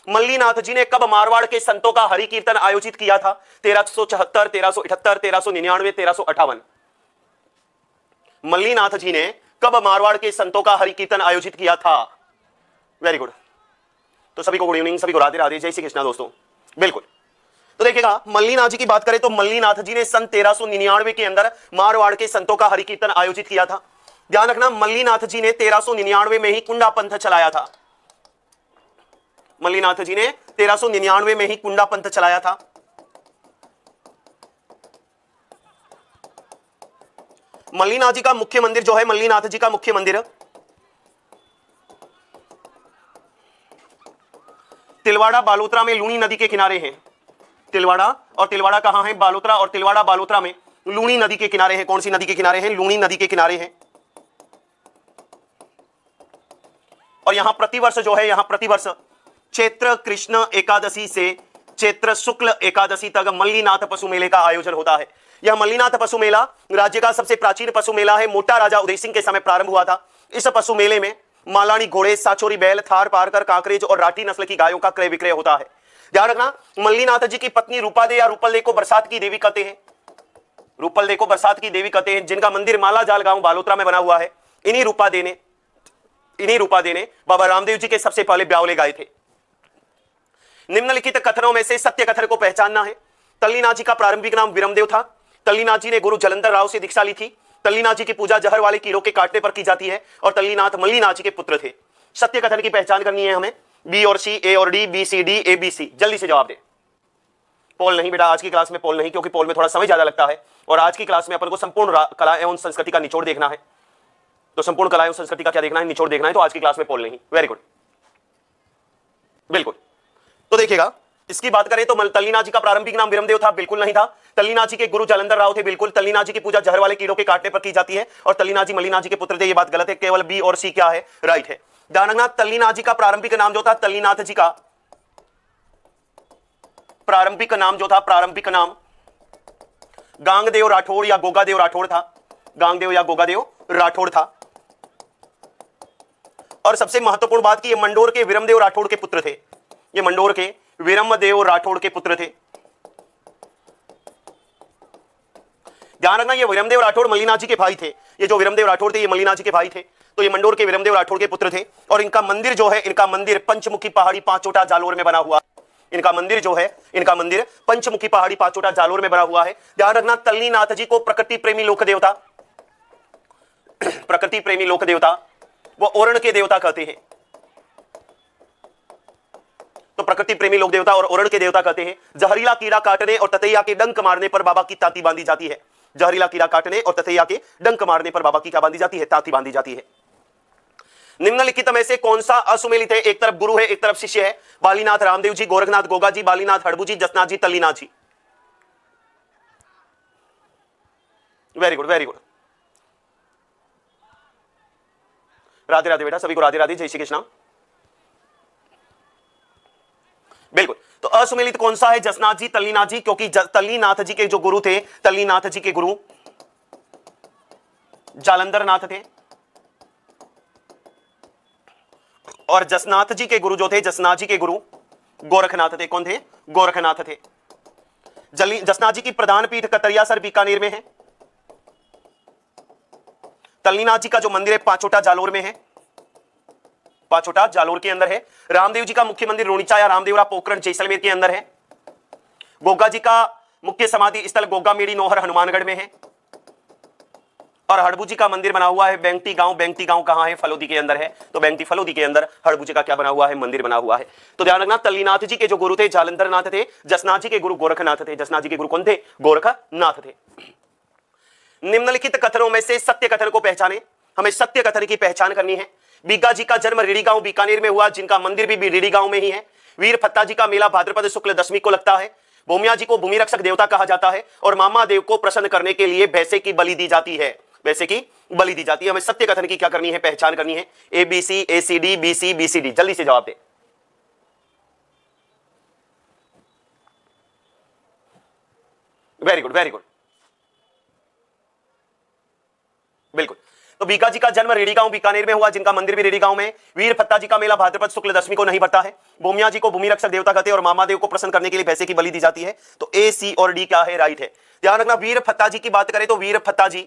मल्लीनाथ जी ने कब मारवाड़ के संतों का हरि कीर्तन आयोजित किया था? 1374, 1378, 1399, 1358। मल्लीनाथ जी ने कब मारवाड़ के संतों का हरि कीर्तन आयोजित किया था? Very good. तो सभी को गुड इवनिंग, सभी को राधे राधे, जय श्री कृष्णा दोस्तों। बिल्कुल। तो देखिएगा, मल्लीनाथ जी की बात करें तो मल्लीनाथ जी ने सन 1399 के अंदर मारवाड़ के संतों का हरि कीर्तन आयोजित किया था। ध्यान रखना, मल्लीनाथ जी ने 1399 में ही कुंडा पंथ चलाया था। मल्लीनाथ जी ने 1399 में ही कुंडा पंथ चलाया था। मल्लीनाथ जी का मुख्य मंदिर जो है, मल्लीनाथ जी का मुख्य मंदिर तिलवाड़ा बालोतरा में लूणी नदी के किनारे है। तिलवाड़ा और तिलवाड़ा कहां है? बालोतरा। और तिलवाड़ा बालोतरा में लूणी नदी के किनारे है। कौन सी नदी के किनारे है? लूणी नदी के किनारे है। और यहां प्रतिवर्ष जो है, यहां प्रतिवर्ष चैत्र कृष्ण एकादशी से चैत्र शुक्ल एकादशी तक मल्लीनाथ पशु मेले का आयोजन होता है। यह मल्लीनाथ पशु मेला राज्य का सबसे प्राचीन पशु मेला है। मोटा राजा उदय सिंह के समय प्रारंभ हुआ था। इस पशु मेले में मालानी घोड़े, साचोरी बैल, थार पारकर, कांकरेज और राठी नस्ल की गायों का क्रय विक्रय होता है। ध्यान रखना, मल्लीनाथ जी की पत्नी रूपादे या रूपलदे को बरसात की देवी कहते हैं। रूपलदे को बरसात की देवी कहते हैं, जिनका मंदिर मालाजाल गांव बालोतरा में बना हुआ है। इन्हीं रूपादे ने बाबा रामदेव जी के सबसे पहले ब्यावले गाए थे। निम्नलिखित कथनों में से सत्य कथन को पहचानना है। तल्लीनाथ जी का प्रारंभिक नाम विरमदेव था। तल्लीनाथ जी ने गुरु जलंधर राव से दीक्षा ली थी। तल्लीनाथ जी की पूजा जहर वाले कीड़ों के काटने पर की जाती है और तल्लीनाथ मल्लीनाथ जी के पुत्र थे। सत्य कथन की पहचान करनी है हमें। बी और सी, ए और D, B C D, A B C. जल्दी से जवाब दे। पोल नहीं बेटा, आज की क्लास में पोल नहीं, क्योंकि पोल में थोड़ा समय ज्यादा लगता है और आज की क्लास में अपन को संपूर्ण कला एवं संस्कृति का निचोड़ देखना है। तो संपूर्ण कला एवं संस्कृति का क्या देखना है? निचोड़ देखना है। तो आज की क्लास में पोल नहीं। वेरी गुड, बिल्कुल। तो देखिएगा, इसकी बात करें तो तल्लीनाथ जी का प्रारंभिक नाम विरमदेव था, बिल्कुल नहीं था। तल्लीनाथ जी के गुरु जालंधर राव थे, बिल्कुल। तल्लीनाथ जी की पूजा जहर वाले कीड़ों के काटने पर की जाती है और तल्लीनाथ जी मल्लीनाथ जी के पुत्र थे, ये बात गलत है। केवल बी और सी क्या है? राइट है। ध्यान रखना, तल्लीनाथ जी का प्रारंभिक नाम जो था, तल्लीनाथ जी का प्रारंभिक नाम जो था, प्रारंभिक नाम गांगदेव राठौड़ या गोगादेव राठौड़ था। गांगदेव या गोगादेव राठौड़ था। और सबसे महत्वपूर्ण बात कि ये मंडोर के विरमदेव राठौड़ के पुत्र थे। ये मंडोर के विरमदेव राठौड़ के पुत्र थे। ध्यान रखना, ये विरमदेव राठौड़ मल्लीनाथ जी के भाई थे। ये जो विरमदेव राठौड़ थे, ये मल्लीनाथ जी के भाई थे। तो ये मंडोर के विरमदेव राठौड़ के पुत्र थे। और इनका मंदिर जो है, इनका मंदिर पंचमुखी पहाड़ी पांचोटा जालोर में बना हुआ। इनका मंदिर जो है, इनका मंदिर पंचमुखी पहाड़ी पांचोटा जालोर में बना हुआ है। ध्यान रखना, तल्लीनाथ जी को प्रकृति प्रेमी लोक देवता प्रकृति प्रेमी लोक देवता वो ओरण के देवता कहते हैं। तो प्रकृति प्रेमी लोक देवता और ओरण के देवता कहते हैं। जहरीला कीड़ा काटने और ततैया के डंक मारने पर बाबा की ताती बांधी जाती है। जहरीला कीड़ा काटने और ततैया के डंक मारने पर बाबा की क्या बांधी जाती है? ताती बांधी जाती है। निम्नलिखित में से कौन सा असुमेलित है? एक तरफ गुरु है, एक तरफ शिष्य है। Balinath Ramdev ji, Gorakhnath Goga ji, Balinath Harbu ji, Jasnath ji, Tallinath ji. Very good, very good. Radhe Radhe बेटा, सभी को राधे राधे, जय श्री कृष्ण। बिल्कुल। तो असुमेलित कौन सा है? जसनाथ जी, तल्लीनाथ जी, क्योंकि तल्लीनाथ जी के जो गुरु थे, तल्लीनाथ जी के गुरु जालंधर नाथ थे और जसनाथ जी के गुरु जो थे, जसनाथ जी के गुरु गोरखनाथ थे। कौन थे? गोरखनाथ थे। जसनाथ जी की प्रधान पीठ कतरियासर बीकानेर में है। तल्लीनाथ जी का जो मंदिर है पांचोटा जालोर में है। पांचोटा जालोर के अंदर है। रामदेव जी का मुख्य मंदिर रोनिचा या रामदेवरा पोखरण जैसलमेर के अंदर है। गोगा जी का मुख्य समाधि स्थल गोगा मेड़ी नौहर हनुमानगढ़ में है। और हड़बू जी का मंदिर बना हुआ है बेंगटी गांव। बेंगटी गांव कहां है? फलोदी के अंदर है। तो बेंगटी फलोदी के अंदर हड़बू जी का क्या बना हुआ है? मंदिर बना हुआ है। तो ध्यान रखना, तल्लीनाथ जी के जो गुरु थे जालंधर नाथ थे। जसनाथ जी के गुरु गोरखनाथ थे। जसनाथ जी के गुरु कौन थे? गोरखनाथ थे। निम्नलिखित कथनों में से सत्य कथन को पहचाने। हमें सत्य कथन की पहचान करनी है। बीगा जी का जन्म रीडी गांव बीकानेर में हुआ, जिनका मंदिर भी रीडी गांव में ही है। वीर फत्ता जी का मेला भाद्रपद शुक्ल दशमी को लगता है। भूमिया जी को भूमि रक्षक देवता कहा जाता है और मामा देव को प्रसन्न करने के लिए भैंसे की बलि दी जाती है। भैंसे की बलि दी जाती है। हमें सत्य कथन की क्या करनी है? पहचान करनी है। A B C, A C D, B C, B C D. जल्दी से जवाब दे। वेरी गुड, वेरी गुड, बिल्कुल। तो तो बीका जी का जन्म रेडी गांव बीकानेर में हुआ, जिनका मंदिर भी रेडी गांव में। वीर फत्ता जी का मेला भाद्रपद शुक्ल दशमी को नहीं भरता है। भूमिया जी को भूमि रक्षक देवता कहते हैं और मामादेव को प्रसन्न करने के लिए भैंसे की बलि दी जाती है। तो ए, सी और डी क्या है, राइट है। ध्यान रखना, वीर फत्ता जी की बात करें तो वीर फत्ता जी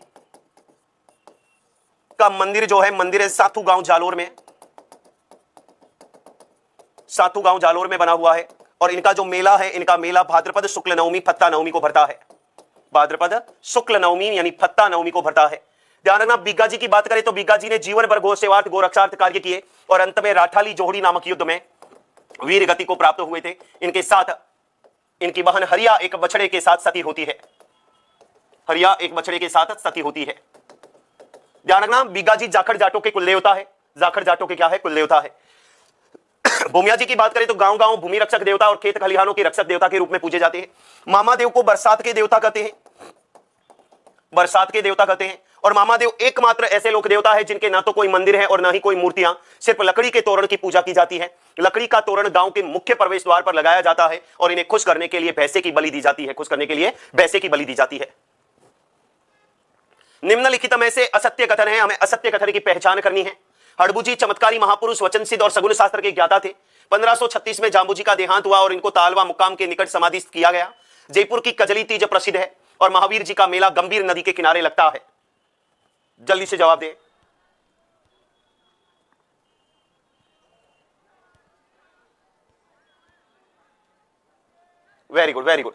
का मंदिर जो है, मंदिर है सातू गांव जालोर में, सातू गांव जालोर में बना हुआ है। और इनका जो मेला है, इनका मेला भाद्रपद शुक्ल नवमी फत्ता नवमी को भरता है। भाद्रपद शुक्ल नवमी यानी फत्ता नवमी को भरता है। ध्यान रखना, बीगा जी की बात करें तो बीगा जी ने जीवन भर गौ सेवार्थ गोरक्षार्थ कार्य किए और अंत में राठाली जोहड़ी नामक युद्ध में वीर गति को प्राप्त हुए थे। इनके साथ इनकी बहन हरिया एक बछड़े के साथ सती होती है। हरिया एक बछड़े के साथ सती होती है। ध्यान रखना, बीगा जी जाखड़ जाटों के कुल देवता है। जाखड़ जाटों के क्या है, कुल देवता है। भूमिया जी की बात करें तो गांव गांव भूमि रक्षक देवता और खेत खलिहानों के रक्षक देवता के रूप में पूजे जाते हैं। मामा देव को बरसात के देवता कहते हैं, बरसात के देवता कहते हैं। और मामादेव एकमात्र ऐसे लोक देवता है जिनके ना तो कोई मंदिर है और ना ही कोई मूर्तियां, सिर्फ लकड़ी के तोरण की पूजा की जाती है। लकड़ी का तोरण गांव के मुख्य प्रवेश द्वार पर लगाया जाता है और इन्हें खुश करने के लिए भैंसे की बलि दी जाती है। खुश करने के लिए भैंसे की बलि दी जाती है। निम्नलिखित में से असत्य कथन है, हमें असत्य कथन की पहचान करनी है। हड़बू जी चमत्कारी महापुरुष, वचन सिद्ध और सगुन शास्त्र के ज्ञाता थे। 1536 में जाम्बू जी का देहांत हुआ और इनको तालवा मुकाम के निकट समाधिस्थ किया गया। जयपुर की कजली तीज प्रसिद्ध है और महावीर जी का मेला गंभीर नदी के किनारे लगता है। जल्दी से जवाब दें। वेरी गुड, वेरी गुड,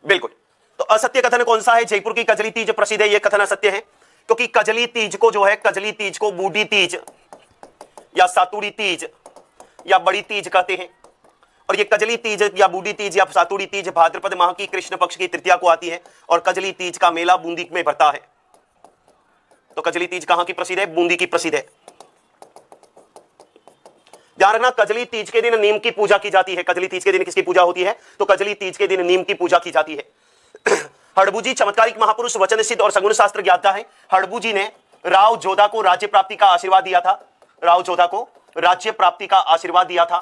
बिल्कुल। तो असत्य कथन कौन सा है? जयपुर की कजली तीज प्रसिद्ध है, यह कथन असत्य है, क्योंकि कजली तीज को जो है, कजली तीज को बूढ़ी तीज या सातुड़ी तीज या बड़ी तीज कहते हैं। और ये कजली तीज या बूढ़ी तीज या सातुड़ी तीज भाद्रपद माह की कृष्ण पक्ष की तृतीया को आती है और कजली तीज का मेला बूंदी में भरता है। तो कजली तीज कहां की प्रसिद्ध है? बूंदी की प्रसिद्ध है। ध्यान रखना, कजली तीज के दिन नीम की पूजा की जाती है। कजली तीज के दिन किसकी पूजा होती है? तो कजली तीज के दिन नीम की पूजा की जाती है। हड़बू जी चमत्कारिक महापुरुष, वचन सिद्ध और सगुण शास्त्र ज्ञाता है। हड़बू जी ने राव जोधा को राज्य प्राप्ति का आशीर्वाद दिया था। राव जोधा को राज्य प्राप्ति का आशीर्वाद दिया था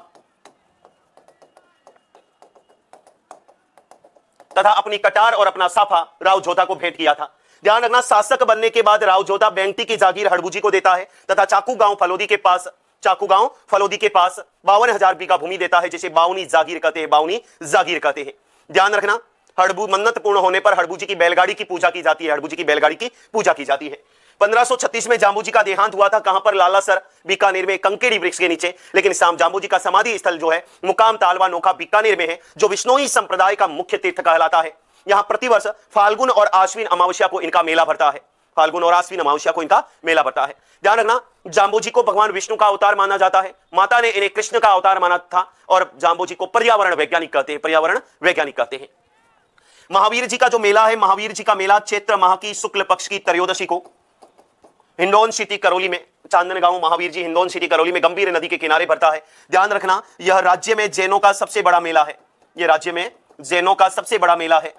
तथा अपनी कटार और अपना साफा राव जोधा को भेंट किया था। ध्यान रखना, शासक बनने के बाद राव जोधा बेंगटी की जागीर हड़बू जी को देता है तथा चाकू गांव फलोदी के पास 52,000 बीघा भूमि देता है, जिसे बाउनी जागीर कहते हैं। बाउनी जागीर कहते हैं। ध्यान रखना, हड़बू मन्नत पूर्ण होने पर हड़बू जी की बैलगाड़ी की पूजा की जाती है। हड़बू जी की बैलगाड़ी की पूजा की जाती है। 1536 में जाम्बू जी का देहांत हुआ था। कहां पर? लालासर बीकानेर में, कंकेड़ी वृक्ष के नीचे। लेकिन जाम्बू जी का समाधि स्थल जो है मुकाम तालवा नोखा बीकानेर में है, जो विष्णोई संप्रदाय का मुख्य तीर्थ कहलाता है। यहां प्रतिवर्ष फाल्गुन और आश्विन अमावस्या को इनका मेला भरता है। फाल्गुन और आश्विन अमावस्या को इनका मेला भरता है। ध्यान रखना, जाम्बू जी को भगवान विष्णु का अवतार माना जाता है। माता ने इन्हें कृष्ण का अवतार माना था और जाम्बू जी को पर्यावरण वैज्ञानिक कहते हैं। पर्यावरण वैज्ञानिक कहते हैं। महावीर जी का जो मेला है, महावीर जी का मेला चैत्र माह की शुक्ल पक्ष की त्रयोदशी को हिंडौन सिटी करौली में, चांदनगांव महावीर जी हिंडौन सिटी करौली में गंभीर नदी के किनारे पड़ता है। ध्यान रखना, यह राज्य में जैनों का सबसे बड़ा मेला है। यह राज्य में जैनों का सबसे बड़ा मेला है।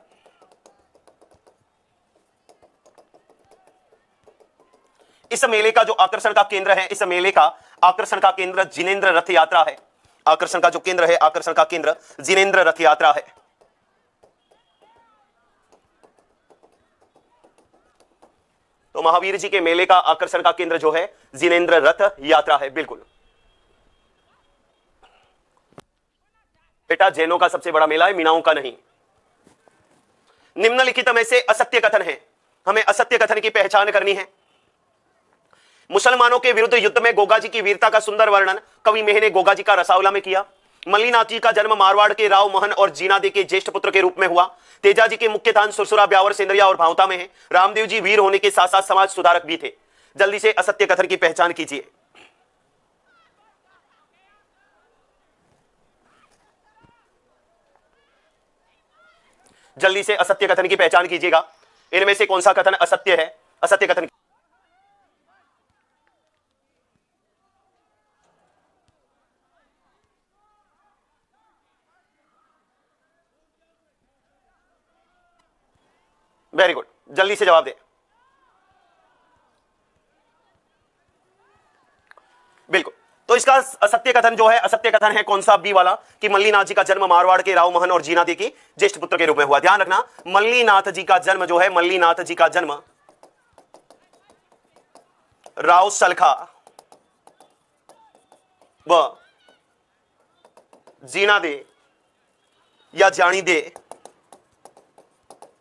इस मेले का जो आकर्षण का केंद्र है, इस मेले का आकर्षण का केंद्र जिनेंद्र रथ यात्रा है। आकर्षण का जो केंद्र है, आकर्षण का केंद्र जिनेंद्र रथ यात्रा है। तो महावीर जी के मेले का आकर्षण का केंद्र जो है जिनेंद्र रथ यात्रा है। बिल्कुल बेटा, जैनों का सबसे बड़ा मेला है, मीणाओं का नहीं। निम्नलिखित में से असत्य कथन है, हमें असत्य कथन की पहचान करनी है। मुसलमानों के विरुद्ध युद्ध में गोगा जी की वीरता का सुंदर वर्णन कवि मेह ने गोगा जी का रसावला में किया। मल्लीनाथ जी का जन्म मारवाड़ के राव महन और जीना दे के ज्येष्ठ पुत्र के रूप में हुआ। तेजा जी के मुख्य स्थान सुरसुरा, ब्यावर, सिंदरिया और भावता में है। रामदेव जी वीर होने के साथ साथ समाज सुधारक भी थे। जल्दी से असत्य कथन की पहचान कीजिए। जल्दी से असत्य कथन की पहचान कीजिएगा। इनमें से कौन सा कथन असत्य है? असत्य कथन। वेरी गुड, जल्दी से जवाब दें। बिल्कुल, तो इसका असत्य कथन जो है, असत्य कथन है कौन सा? बी वाला, कि मल्लीनाथ जी का जन्म मारवाड़ के राव महन और जीना दे की ज्येष्ठ पुत्र के रूप में हुआ। ध्यान रखना, मल्लीनाथ जी का जन्म जो है, मल्लीनाथ जी का जन्म राव सलखा व जीना दे या जानी दे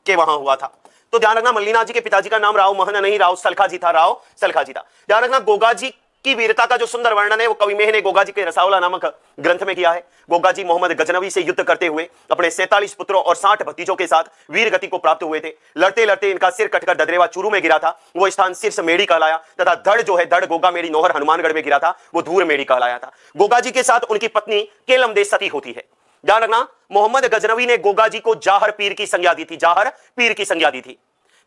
के वहां हुआ था। तो ध्यान रखना, मल्लीनाथ जी के पिताजी का नाम राव महन नहीं, राव सलखा जी था, राव सलखा जी था। ध्यान रखना, गोगा जी की वीरता का जो सुंदर वर्णन है वो कवि मेह ने गोगा जी के रसावला नामक ग्रंथ में किया है। गोगा जी मोहम्मद गजनवी से युद्ध करते हुए अपने 47 पुत्रों और 60 भतीजों के साथ वीर गति को प्राप्त हुए थे। लड़ते लड़ते इनका सिर कटकर ददरेवा चूरू में गिरा था, वो स्थान शीर्ष मेड़ी कहलाया, तथा धड़ जो है धड़ गोगा मेड़ी नोहर हनुमानगढ़ में गिरा था, वो धूर मेड़ी कहलाया था। गोगा जी के साथ उनकी पत्नी केलमदेश सती होती है। ध्यान रखना, मोहम्मद गजनवी ने गोगा जी को जाहर पीर की संज्ञा दी थी, जाहर पीर की संज्ञा दी थी।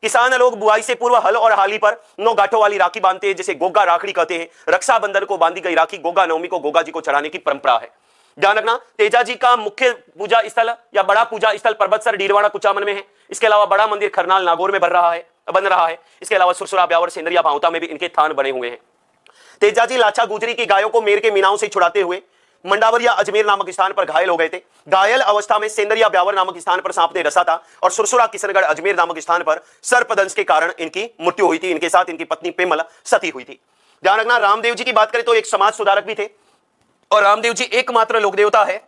किसान लोग बुआई से पूर्व हल और हाली पर 9 गांठों वाली राखी बांधते हैं, जिसे गोगा राखड़ी कहते हैं। रक्षाबंधन को बांधी गई राखी गोगा नवमी को गोगा जी को चढ़ाने की परंपरा है। ध्यान रखना, तेजा जी का मुख्य पूजा स्थल या बड़ा पूजा स्थल परबतसर डीरवाड़ा कुचामन में है। इसके अलावा बड़ा मंदिर खरनाल नागौर में बन रहा है। इसके अलावा सुरसुरा ब्यावर सेंदरिया भावता में भी इनके थान बने हुए हैं। तेजा जी लाछा गुजरी की गायों को मेर के मीनाओं से छुड़ाते हुए मंडावर या अजमेर नामक स्थान पर घायल हो गए थे। घायल अवस्था में सेंदरिया ब्यावर नामक स्थान पर सांप ने डसा था और सुरसुरा किशनगढ़ अजमेर नामक स्थान पर सर्पदंश के कारण इनकी मृत्यु हुई थी। इनके साथ इनकी पत्नी पेमल सती हुई थी। ध्यान रखना, रामदेव जी की बात करें तो एक समाज सुधारक भी थे और रामदेव जी एकमात्र लोक देवता है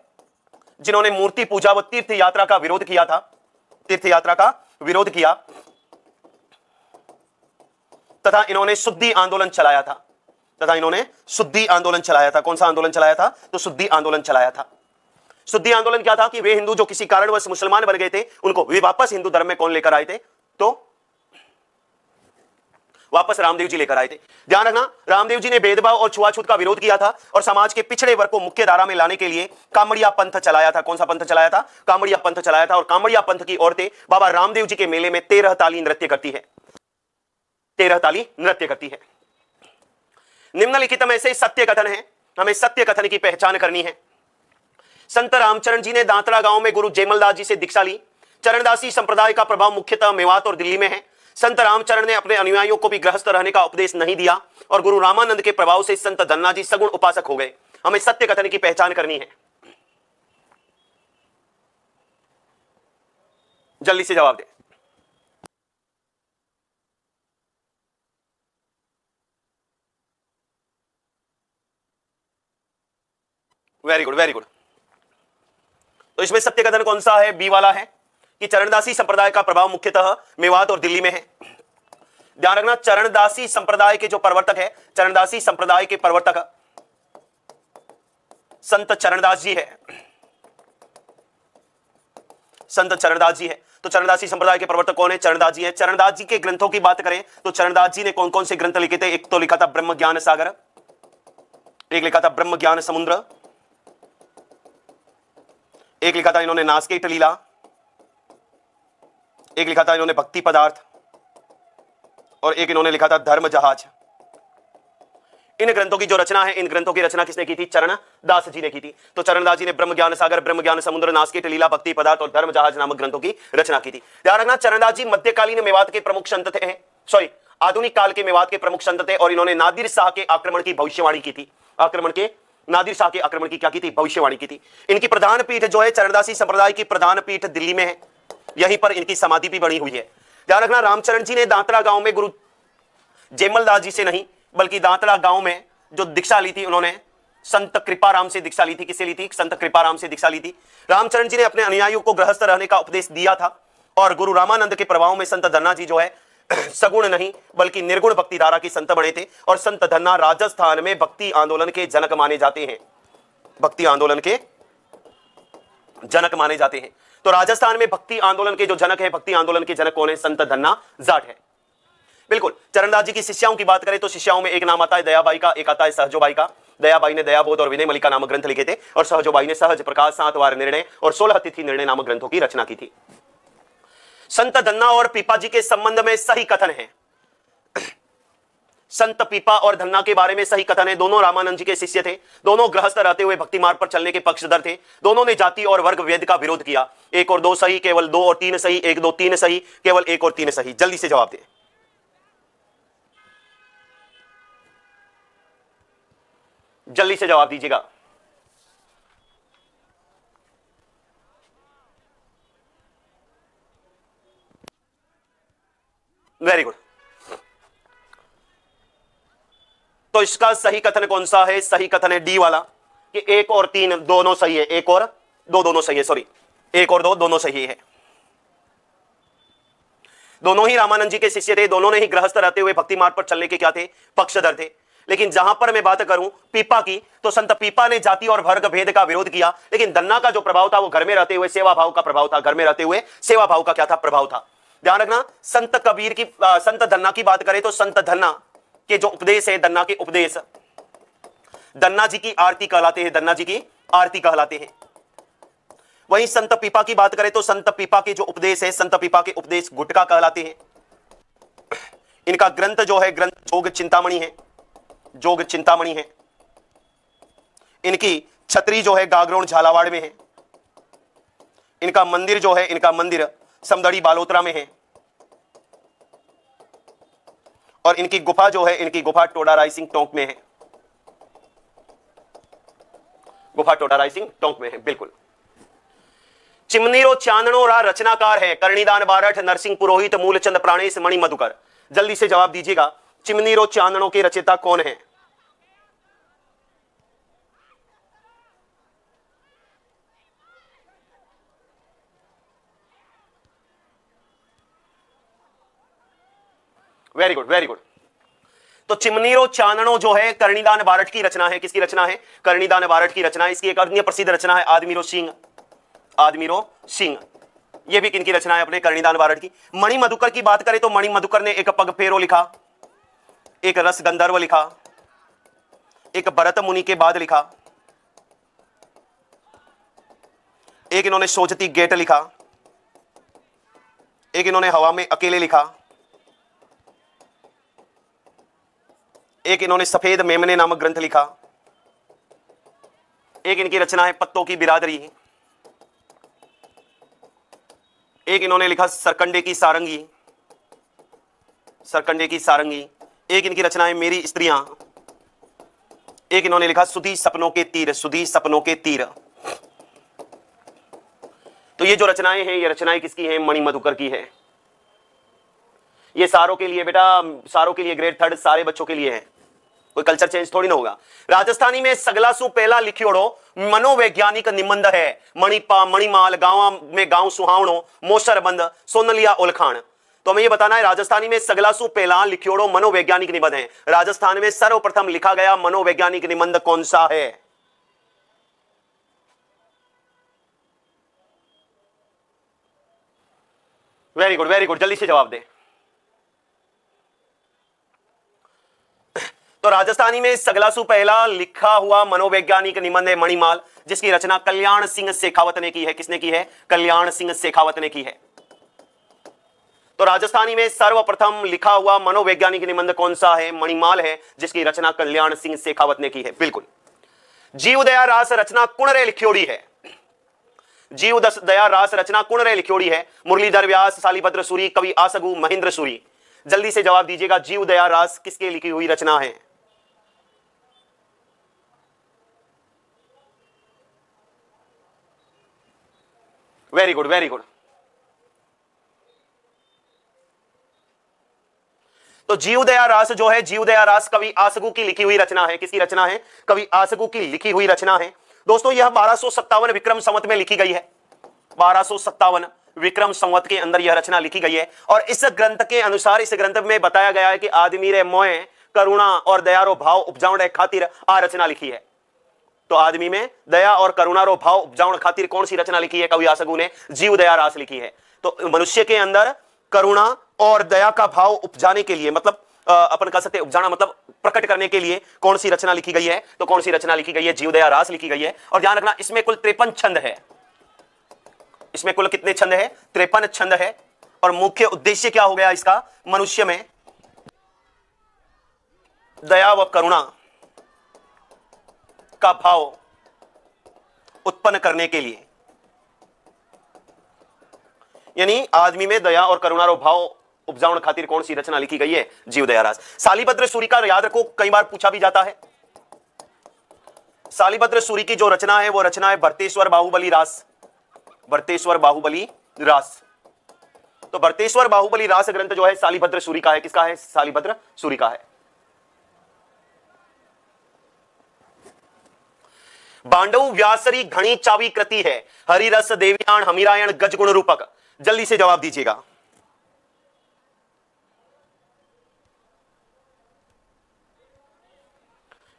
जिन्होंने मूर्ति पूजा व तीर्थ यात्रा का विरोध किया था। तीर्थ यात्रा का विरोध किया तथा इन्होंने शुद्धि आंदोलन चलाया था। कौन सा आंदोलन चलाया था? तो शुद्धि आंदोलन चलाया था। शुद्धि आंदोलन क्या था कि वे हिंदू जो किसी कारणवश मुसलमान बन गए थे उनको वे वापस हिंदू धर्म में कौन लेकर आए थे? तो वापस रामदेव जी लेकर आए थे। ध्यान रखना, रामदेव जी ने भेदभाव और छुआछूत का विरोध किया था और समाज के पिछड़े वर्ग को मुख्य धारा में लाने के लिए कामड़िया पंथ चलाया था। कौन सा पंथ चलाया था? कामड़िया पंथ चलाया था। और कामड़िया पंथ की औरतें बाबा रामदेव जी के मेले में 13 ताली नृत्य करती है। 13 ताली नृत्य करती है। निम्नलिखित में से सत्य कथन है, हमें सत्य कथन की पहचान करनी है। संत रामचरण जी ने दांतरा गांव में गुरु जयमलदास जी से दीक्षा ली। चरणदासी संप्रदाय का प्रभाव मुख्यतः मेवात और दिल्ली में है। संत रामचरण ने अपने अनुयायियों को भी गृहस्थ रहने का उपदेश नहीं दिया और गुरु रामानंद के प्रभाव से संत धन्ना जी सगुण उपासक हो गए। हमें सत्य कथन की पहचान करनी है। जल्दी से जवाब दे। Very good, very good. तो इसमें सत्य कथन कौन सा है? बी वाला है कि चरणदासी संप्रदाय का प्रभाव मुख्यतः मेवात और दिल्ली में है। ध्यान रखना, चरणदासी संप्रदाय के जो प्रवर्तक है, चरणदासी संप्रदाय के प्रवर्तक संत चरणदास जी है। संत चरणदास जी है। तो चरणदासी संप्रदाय के प्रवर्तक कौन है? चरणदास जी है। चरणदास जी के ग्रंथों की बात करें तो चरणदास जी ने कौन कौन से ग्रंथ लिखे थे? एक तो लिखा था ब्रह्म ज्ञान सागर, एक लिखा था ब्रह्म ज्ञान समुद्र, एक लिखा था इन्होंने नासकेट लीला, एक लिखा था इन्होंने भक्ति पदार्थ और एक इन्होंने लिखा था धर्म जहाज। इन ग्रंथों की जो रचना है, इन ग्रंथों की रचना किसने की थी? चरणदास जी ने की थी। तो चरणदास जी ने ब्रह्म ज्ञान सागर, ब्रह्म ज्ञान समुद्र, नासकेट लीला, भक्ति पदार्थ और धर्म जहाज नामक ग्रंथों की रचना की थी। ध्यान रखना, चरणदास जी मध्यकालीन मेवात के प्रमुख संत थे, आधुनिक काल के मेवात के प्रमुख संत थे और इन्होंने नादिर शाह के आक्रमण की भविष्यवाणी की थी। नादिर शाह के आक्रमण की क्या की थी? भविष्यवाणी की थी। इनकी प्रधान पीठ जो है चरणदासी संप्रदाय की प्रधान पीठ दिल्ली में है। यहीं पर इनकी समाधि भी बनी हुई है। ध्यान रखना, रामचरण जी ने दांतरा गांव में गुरु जयमलदास जी से नहीं बल्कि दांतरा गांव में जो दीक्षा ली थी उन्होंने संत कृपाराम से दीक्षा ली थी। किससे ली थी? संत कृपाराम से दीक्षा ली थी। रामचरण जी ने अपने अनुयायियों को गृहस्थ रहने का उपदेश दिया था और गुरु रामानंद के प्रभाव में संत धन्ना जी जो है सगुण नहीं बल्कि निर्गुण भक्ति धारा की संत बने थे और संत धन्ना राजस्थान में भक्ति आंदोलन के जनक माने जाते हैं। भक्ति आंदोलन के जनक माने जाते हैं। तो राजस्थान में भक्ति आंदोलन के जो जनक है, भक्ति आंदोलन के जनक कौन है? संत धन्ना जाट है। बिल्कुल। चरणदास जी की शिष्याओं की बात करें तो शिष्याओं में एक नाम आता है दयाबाई का, एक आता है सहजोबाई का। दयाबाई ने दयाबोध और विनय मलिका नामक ग्रंथ लिखे थे और सहजोबाई ने सहज प्रकाश, 7 वार निर्णय और 16 तिथि निर्णय नामक ग्रंथों की रचना की थी। संत धन्ना और पीपा जी के संबंध में सही कथन है। संत पीपा और धन्ना के बारे में सही कथन है। दोनों रामानंद जी के शिष्य थे। दोनों गृहस्थ रहते हुए भक्ति मार्ग पर चलने के पक्षधर थे। दोनों ने जाति और वर्ग भेद का विरोध किया। 1 और 2 सही, केवल 2 और 3 सही, 1 2 3 सही, केवल 1 और 3 सही। जल्दी से जवाब दे। जल्दी से जवाब दीजिएगा। Very good. तो इसका सही कथन कौन सा है? सही कथन है डी वाला कि 1 और 3 दोनों सही है। 1 और 2 दोनों सही है, सॉरी 1 और 2 दोनों सही है। दोनों ही रामानंद जी के शिष्य थे, दोनों ने ही गृहस्थ रहते हुए भक्ति मार्ग पर चलने के क्या थे? पक्षधर थे। लेकिन जहां पर मैं बात करूं पीपा की, तो संत पीपा ने जाति और वर्ग भेद का विरोध किया, लेकिन दन्ना का जो प्रभाव था वो घर में रहते हुए सेवा भाव का प्रभाव था। घर में रहते हुए सेवा भाव का क्या था? प्रभाव था। ध्यान रखना, संत कबीर की संत धन्ना की बात करें तो संत धन्ना के जो उपदेश है, दन्ना के उपदेश दन्ना जी की आरती कहलाते हैं। दन्ना जी की आरती कहलाते हैं। वहीं संत पीपा की बात करें तो संत पीपा के जो उपदेश है, संत पीपा के उपदेश गुटका कहलाते हैं। इनका ग्रंथ जो है, ग्रंथ जोग चिंतामणि है, जोग चिंतामणि है। इनकी छतरी जो है गागरोन झालावाड़ में है। इनका मंदिर जो है, इनका मंदिर समदड़ी बालोतरा में है। और इनकी गुफा जो है, इनकी गुफा टोडा रायसिंह टोंक में है। गुफा टोडा रायसिंह टोंक में है, बिल्कुल। चिमनीरो चांदनो रा रचनाकार है करणीदान बारठ, नरसिंह पुरोहित, मूलचंद प्राणेश, मणि मधुकर। जल्दी से जवाब दीजिएगा, चिमनीरो चांदनो के रचयिता कौन है? Very good, very good. तो चिमनीरो चांदनो जो है करणीदान बारठ की रचना है। किसकी रचना है? करणीदान बारठ की रचना है। इसकी एक अन्य प्रसिद्ध रचना है आदमीरो सिंह, आदमीरो सिंह। यह भी किनकी रचना है? अपने करणीदान बारठ की। मणि मधुकर की बात करें तो मणि मधुकर ने एक पग फेरो लिखा, एक रस गंधर्व लिखा, एक भरत मुनि के बाद लिखा, एक इन्होंने सोचती गेट लिखा, एक इन्होंने हवा में अकेले लिखा, एक इन्होंने सफेद मेमने नामक ग्रंथ लिखा, एक इनकी रचना है पत्तों की बिरादरी, एक इन्होंने लिखा सरकंडे की सारंगी, सरकंडे की सारंगी, एक इनकी रचना है मेरी स्त्रियां, एक इन्होंने लिखा सुधी सपनों के तीर, सुधी सपनों के तीर। तो ये जो रचनाएं हैं, ये रचनाएं किसकी हैं? मणि मधुकर की है। ये सारों के लिए बेटा, सारों के लिए ग्रेड 3 सारे बच्चों के लिए है, कोई कल्चर चेंज थोड़ी ना होगा। राजस्थानी में सगला सु पहला लिखियोड़ो मनोवैज्ञानिक निबंध है। मणिपा मणिमाल गांव में गांव सुहावणो मोसर बंद सोनलिया ओलखान। तो हमें ये बताना है राजस्थानी में सगला सु पहला लिखियोड़ो मनोवैज्ञानिक निबंध है। राजस्थान में सर्वप्रथम लिखा गया मनोवैज्ञानिक निबंध कौन सा है? वेरी गुड, वेरी गुड, जल्दी से जवाब दें। तो राजस्थानी में सगलासु पहला लिखा हुआ मनोवैज्ञानिक निबंध है मणिमाल, जिसकी रचना कल्याण सिंह शेखावत ने की है। किसने की है? कल्याण सिंह शेखावत ने की है। तो राजस्थानी में सर्वप्रथम लिखा हुआ मनोवैज्ञानिक निबंध कौन सा है? मणिमाल है, जिसकी रचना कल्याण सिंह शेखावत ने की है, बिल्कुल। जीव दया रास रचना कुणरे लिखियोड़ी है। जीव दया रास रचना कुणरे लिखियोड़ी है। मुरलीधर व्यास, सालीभद्र सूरी, कवि आसगु, महेंद्र सूरी। जल्दी से जवाब दीजिएगा, जीव दया रास किसके लिखी हुई रचना है? Very good, very good. तो जीव दया रास जो है, जीव दया रास कवि आसगु की लिखी हुई रचना है। किसकी रचना है? कवि आसगु की लिखी हुई रचना है। दोस्तों यह 1257 विक्रम संवत में लिखी गई है। 1257 विक्रम संवत के अंदर यह रचना लिखी गई है। और इस ग्रंथ के अनुसार, इस ग्रंथ में बताया गया है कि आदमी रे मोए करुणा और दयारो भाव उपजाउण खातिर आ रचना लिखी है। तो आदमी में दया और करुणारो भाव उपजाउण खातिर कौन सी रचना लिखी है? कवि आसगु ने जीव दया रास लिखी है। तो मनुष्य के अंदर करुणा और दया का भाव उपजाने के लिए, मतलब अपन कह सकते उपजाना मतलब प्रकट करने के लिए कौन सी रचना लिखी गई है? तो कौन सी रचना लिखी गई है? जीव दया रास लिखी गई है। और ध्यान रखना, इसमें कुल 53 छंद है। इसमें कुल कितने छंद है? 53 छंद है। और मुख्य उद्देश्य क्या हो गया इसका? मनुष्य में दया व करुणा का भाव उत्पन्न करने के लिए, यानी आदमी में दया और करुणा रो भाव उपजाउण खातिर कौन सी रचना लिखी गई है? जीव दया रास। सालीभद्र सूरी का याद रखो, कई बार पूछा भी जाता है। सालीभद्र सूरी की जो रचना है वो रचना है भरतेश्वर बाहुबली रास। भरतेश्वर बाहुबली रास। तो भरतेश्वर बाहुबली रास ग्रंथ जो है सालीभद्र सूरी का है। किसका है? सालीभद्र सूरी का है। बांडव व्यासरी घणी चावी कृति है, हरिरस देवयान हमीरायण गजगुण रूपक। जल्दी से जवाब दीजिएगा।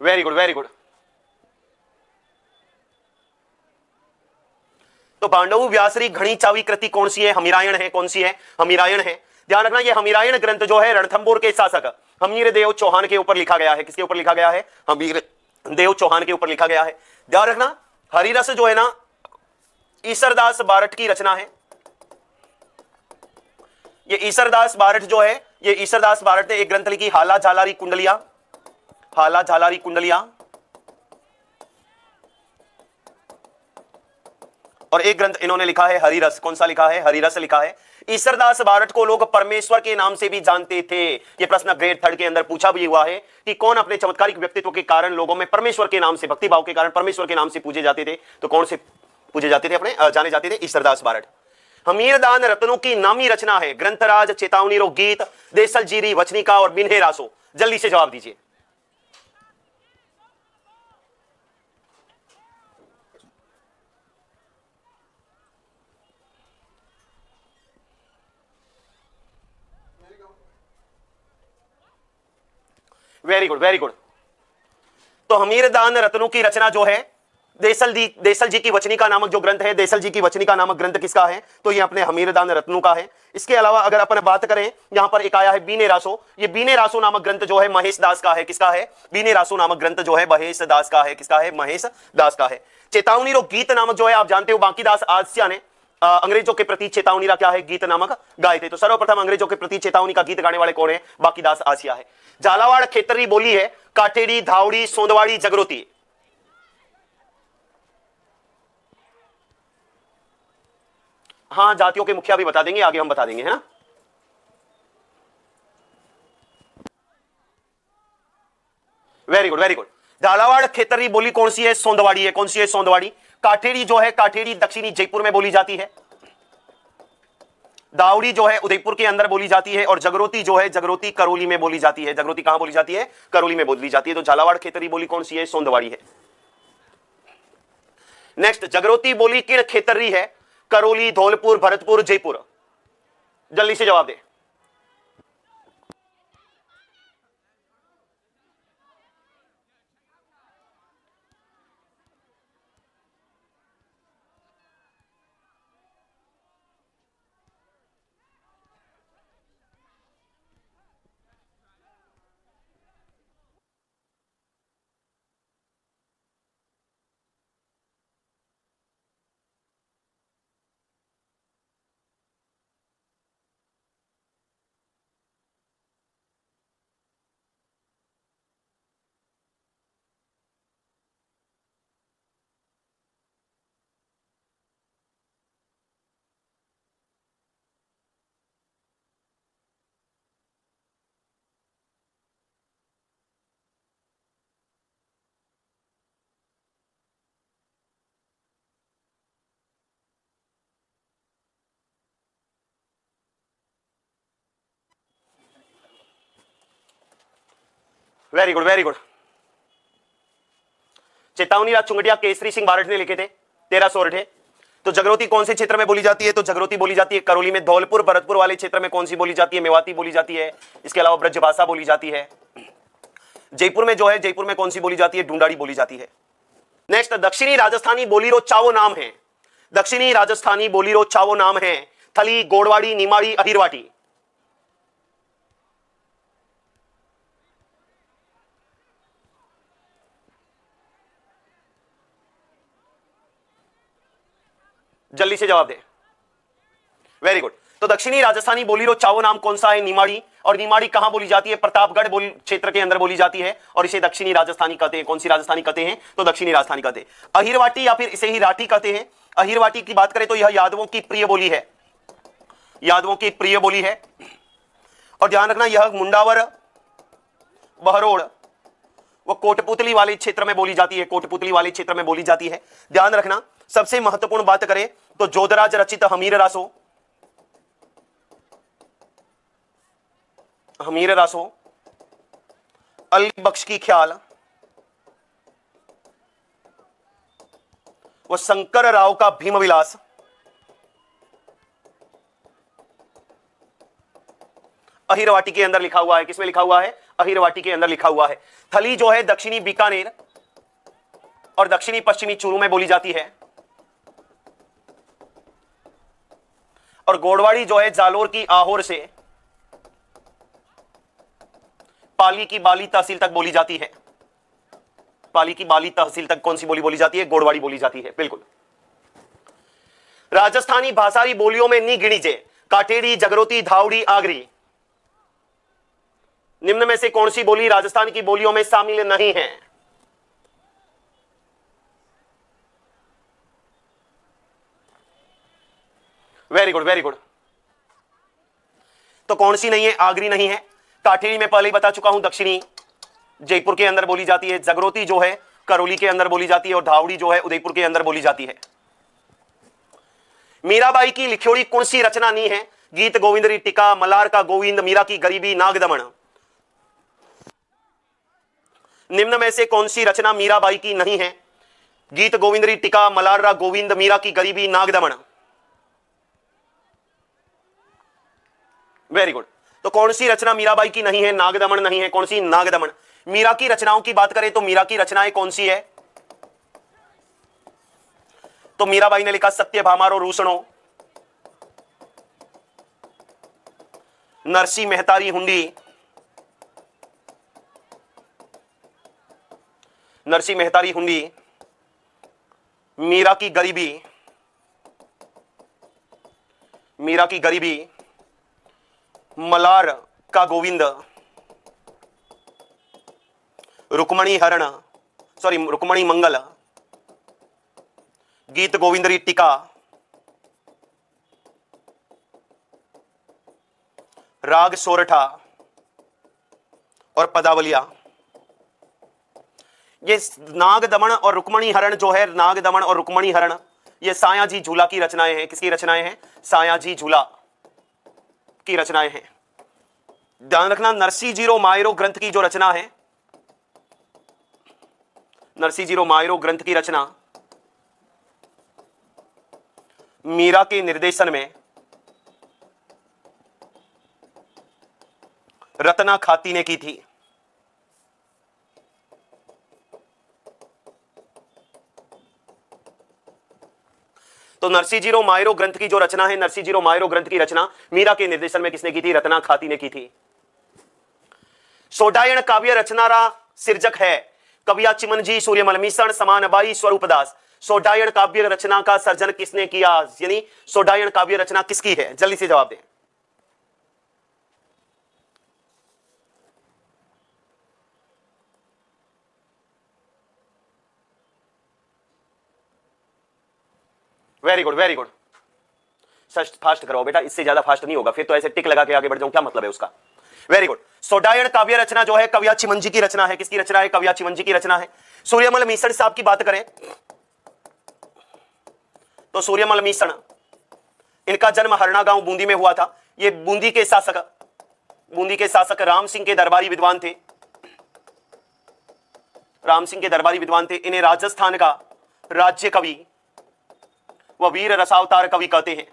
Very good, very good. तो पांडव व्यासरी घणी चावी कृति कौन सी है? हमीरायण है। कौन सी है? हमीरायण है। ध्यान रखना, ये हमीरायण ग्रंथ जो है रणथंभौर के शासक हमीर देव चौहान के ऊपर लिखा गया है। किसके ऊपर लिखा गया है? हमीर देव चौहान के ऊपर लिखा गया है। ध्यान रखना, हरिरस जो है ना ईसरदास बारठ की रचना है। ये ईसरदास बारठ जो है, ये ईसरदास बारठ ने एक ग्रंथ लिखी, हाला झालारी कुंडलिया। हाला झालारी कुंडलिया। और एक ग्रंथ इन्होंने लिखा है हरिरस। कौन सा लिखा है? हरिरस लिखा है। ईसरदास बारठ को लोग परमेश्वर के नाम से भी जानते थे। यह प्रश्न ग्रेड 3 के अंदर पूछा भी हुआ है कि कौन अपने चमत्कारिक व्यक्तित्व के कारण लोगों में परमेश्वर के नाम से, भक्ति भाव के कारण परमेश्वर के नाम से पूजे जाते थे। तो कौन से पूजे जाते थे? अपने जाने जाते थे ईसरदास बारठ। हमीरदान रत्नों की नामी रचना है ग्रंथराज, चेतावनी रो गीत, देसल जीरी वचनिका और बिन्हे रासो। जल्दी से जवाब दीजिए। Very good, very good. तो हमीरदान रत्नों की रचना जो है देसल जी की वचनिका नामक जो ग्रंथ है, देसल जी की वचनिका नामक ग्रंथ किसका है? तो ये अपने हमीरदान रत्नों का है। इसके अलावा अगर अपन बात करें, यहां पर एक आया है बीने रासो। ये बीने रासो नामक ग्रंथ जो है महेश दास का है। किसका है? बीने रासो नामक ग्रंथ जो है महेश दास का है। किसका है? महेश दास का है। चेतावनी रो गीत नामक जो है, आप जानते हो बांकीदास आस्या ने अंग्रेजों के प्रति चेतावनी का क्या है? गीत नामक गाए थे। तो सर्वप्रथम अंग्रेजों के प्रति चेतावनी का गीत गाने वाले कौन है? बांकीदास आसिया है। झालावाड़ खेतरी बोली है काठेड़ी, धावड़ी, सोंदवाड़ी, जगरोती। हाँ, जातियों के मुखिया भी बता देंगे, आगे हम बता देंगे, है ना। Very good, very good. Jhalawar Khetri बोली कौन सी है? सोंदवाड़ी है। कौन सी है? सोंदवाड़ी। काठेड़ी जो है, काठेड़ी दक्षिणी जयपुर में बोली जाती है। दावड़ी जो है उदयपुर के अंदर बोली जाती है। और जगरोती जो है, जगरोती करौली में बोली जाती है। जगरोती कहां बोली जाती है? करौली में बोली जाती है। तो झालावाड़ खेतरी बोली कौन सी है? सोंदवाड़ी है। नेक्स्ट, जगरोती बोली किन खेतरी है? करौली, धौलपुर, भरतपुर, जयपुर। जल्दी से जवाब दे। Very good, very good. Chetavani Raj चुंगटिया Kesari Singh Barath ने लिखे थे 13 सोरठे। तो जगरोती कौन से क्षेत्र में बोली जाती है? तो जगरोती बोली जाती है करौली में। धौलपुर, भरतपुर वाले क्षेत्र में कौन सी बोली जाती है? मेवाती बोली जाती है। इसके अलावा ब्रजभाषा बोली जाती है। जयपुर में जो है, जयपुर में कौन सी बोली जाती है? ढूंढाड़ी बोली जाती है। नेक्स्ट, दक्षिणी राजस्थानी बोलीरो चावो नाम है। दक्षिणी राजस्थानी बोलीरो चावो नाम है थली, गोड़वाड़ी, निमाड़ी, अहिरवाटी। जल्दी से जवाब दे। Very good. तो दक्षिणी राजस्थानी बोलीरो चावो नाम कौन सा है? निमाड़ी। और निमाड़ी कहां बोली जाती है? प्रतापगढ़ क्षेत्र के अंदर बोली जाती है। और इसे दक्षिणी राजस्थानी कहते हैं। कौन सी राजस्थानी कहते हैं? तो दक्षिणी राजस्थानी कहते हैं। अहिरवाटी या फिर इसे ही राठी कहते हैं। अहिरवाटी की बात करें तो यह यादवों की प्रिय बोली है। यादवों की प्रिय बोली है। और ध्यान रखना, यह मुंडावर, बहरोड़ वो कोटपुतली वाले क्षेत्र में बोली जाती है। कोटपुतली वाले क्षेत्र में बोली जाती है। ध्यान रखना, सबसे महत्वपूर्ण बात करें तो जोधराज रचित हमीर रासो, हमीर रासो, अली बख्श की ख्याल, वो शंकर राव का भीम विलास, अहिरवाटी के अंदर लिखा हुआ है। किसमें लिखा हुआ है? अहिरवाटी के अंदर लिखा हुआ है। थली जो है दक्षिणी बीकानेर और दक्षिणी पश्चिमी चूरू में बोली जाती है, और गोडवाड़ी जो है जालोर की आहोर से पाली की बाली तहसील तक बोली जाती है। पाली की बाली तहसील तक कौन सी बोली बोली जाती है? गोडवाड़ी बोली जाती है। बिल्कुल। राजस्थानी भाषाई बोलियों में नी गिणीजे, काटेड़ी, जगरोती, धावड़ी, आगरी। निम्न में से कौन सी बोली राजस्थान की बोलियों में शामिल नहीं है? Very good, very good. तो कौन सी नहीं है? आगरी नहीं है। काटेरी में पहले ही बता चुका हूं, दक्षिणी जयपुर के अंदर बोली जाती है। जगरोती जो है करौली के अंदर बोली जाती है, और धावड़ी जो है उदयपुर के अंदर बोली जाती है। मीराबाई की लिखियोड़ी कौन सी रचना नहीं है? गीत गोविंद, टीका, मलार का गोविंद, मीरा की गरीबी, नागदमन। निम्न में से कौन सी रचना मीराबाई की नहीं है? गीत गोविंद, टीका, मलार गोविंद, मीरा की गरीबी, नागदमन। Very good. तो कौन सी रचना मीराबाई की नहीं है? नागदमन नहीं है। कौन सी? नागदमन। मीरा की रचनाओं की बात करें तो मीरा की रचनाएं कौन सी है? तो मीराबाई ने लिखा सत्यभामा रो रूसणो, नरसी मेहतारी हुंडी, नरसी मेहतारी हुंडी, मीरा की गरीबी, मीरा की गरीबी, मलार का गोविंद, रुक्मणी हरण, सॉरी रुक्मणी मंगल, गीत गोविंदरी टीका, राग सोरठा और पदावलिया। ये नागदमन और रुक्मणी हरण जो है, नागदमन और रुक्मणी हरण, ये सायाजी झूला की रचनाएं हैं। किसकी रचनाएं हैं? सायाजी झूला की रचनाएं हैं। ध्यान रखना, नरसिंह मायरो ग्रंथ की जो रचना है, नरसिंह मायरो ग्रंथ की रचना मीरा के निर्देशन में रत्ना खाती ने की थी। तो नरसिंह मायरो ग्रंथ की जो रचना है, नरसिंह मायरो ग्रंथ की रचना मीरा के निर्देशन में किसने की थी? रत्ना खाती ने की थी। सोडायन काव्य रचनारा सिर्जक है कविया चिमनजी, सूर्यमल मिश्रण, समानबाई, स्वरूपदास। सोडायन काव्य रचना का सर्जन किसने किया? यानी सोडायन काव्य रचना किसकी है? जल्दी से जवाब दें। Very good, very good. Such fast करो बेटा, इससे ज्यादा फास्ट नहीं होगा, फिर तो ऐसे टिक लगा के आगे बढ़ जाऊं, क्या मतलब है उसका? Very good. सोडायन काव्य रचना जो है कविया चिमनजी की रचना है। किसकी रचना है? कविया चिमनजी की रचना है। सूर्यमल मिश्रण साहब की बात करें तो सूर्यमल मिश्रण, इनका जन्म हरना गांव बूंदी में हुआ था। ये बूंदी के शासक राम सिंह के दरबारी विद्वान थे। राम सिंह के दरबारी विद्वान थे। इन्हें राजस्थान का राज्य कवि व वीर रसावतार कवि कहते हैं।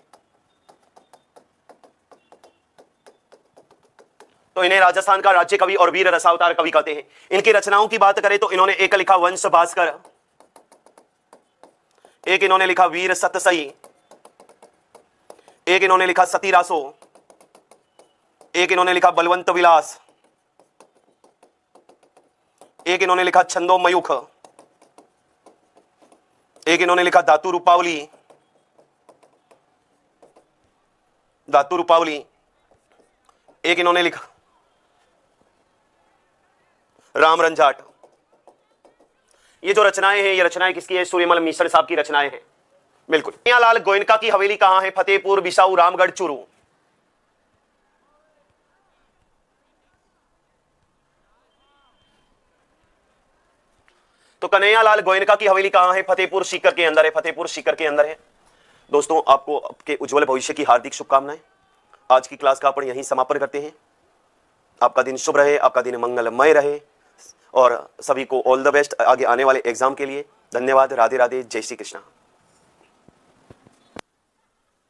तो इन्हें राजस्थान का राज्य कवि और वीर रसावतार कवि कहते हैं। इनकी रचनाओं की बात करें तो इन्होंने एक लिखा वंश भास्कर, एक इन्होंने लिखा वीर सतसई, एक इन्होंने लिखा सतीरासो, एक इन्होंने लिखा बलवंत विलास, एक इन्होंने लिखा छंदो मयूख, एक इन्होंने लिखा धातु रूपावली, एक इन्होंने लिखा राम रंजाट। ये जो रचनाएं हैं, ये रचनाएं किसकी है? सूर्यमल मिश्र साहब की रचनाएं हैं। बिल्कुल। कन्हैयालाल गोयनका की हवेली कहां है? फतेहपुर, बिसाऊ, रामगढ़, चूरू। तो कन्हैयालाल गोयनका की हवेली कहां है? फतेहपुर सीकर के अंदर है। फतेहपुर सीकर के अंदर है। दोस्तों, आपको आपके उज्जवल भविष्य की हार्दिक शुभकामनाएं। आज की क्लास का अपन यहीं समापन करते हैं। आपका दिन शुभ रहे, आपका दिन मंगलमय रहे, और सभी को ऑल द बेस्ट आगे आने वाले एग्जाम के लिए। धन्यवाद। राधे राधे। जय श्री कृष्णा।